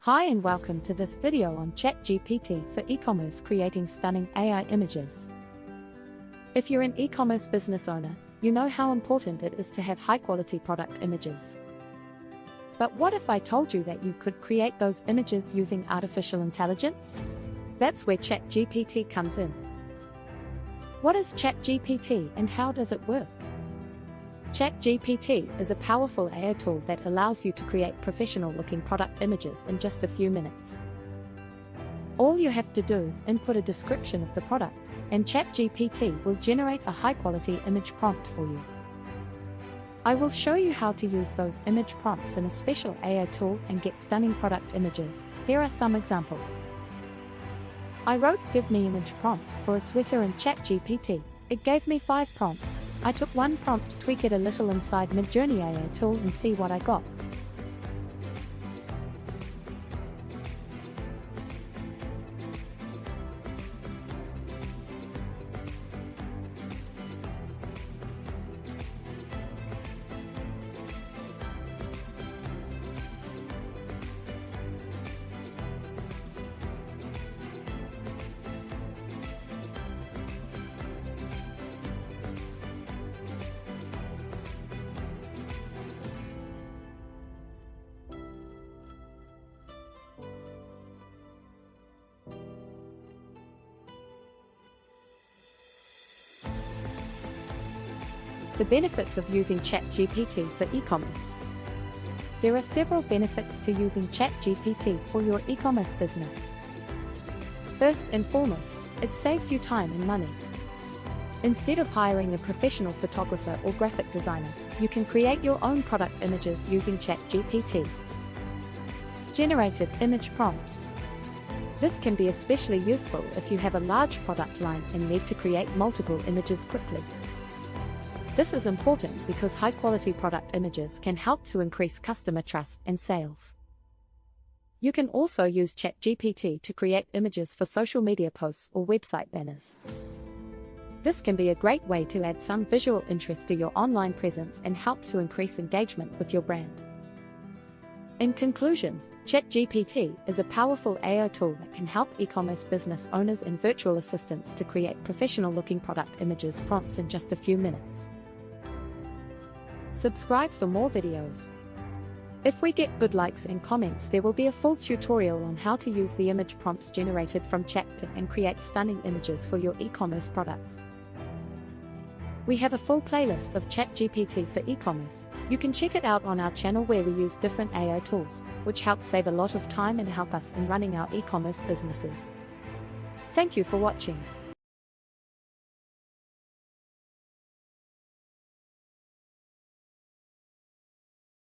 Hi and welcome to this video on ChatGPT for e-commerce creating stunning AI images. If you're an e-commerce business owner, you know how important it is to have high-quality product images. But what if I told you that you could create those images using artificial intelligence? That's where ChatGPT comes in. What is ChatGPT and how does it work? ChatGPT is a powerful AI tool that allows you to create professional-looking product images in just a few minutes. All you have to do is input a description of the product, and ChatGPT will generate a high-quality image prompt for you. I will show you how to use those image prompts in a special AI tool and get stunning product images. Here are some examples. I wrote "Give me image prompts for a sweater" in ChatGPT. It gave me 5 prompts. I took one prompt, tweak it a little inside Midjourney AI tool and see what I got. The benefits of using ChatGPT for e-commerce. There are several benefits to using ChatGPT for your e-commerce business. First and foremost, it saves you time and money. Instead of hiring a professional photographer or graphic designer, you can create your own product images using ChatGPT. Generated image prompts. This can be especially useful if you have a large product line and need to create multiple images quickly. This is important because high-quality product images can help to increase customer trust and sales. You can also use ChatGPT to create images for social media posts or website banners. This can be a great way to add some visual interest to your online presence and help to increase engagement with your brand. In conclusion, ChatGPT is a powerful AI tool that can help e-commerce business owners and virtual assistants to create professional-looking product images prompts in just a few minutes. Subscribe for more videos. If we get good likes and comments, there will be a full tutorial on how to use the image prompts generated from ChatGPT and create stunning images for your e-commerce products. We have a full playlist of ChatGPT for e-commerce. You can check it out on our channel where we use different AI tools, which help save a lot of time and help us in running our e-commerce businesses. Thank you for watching.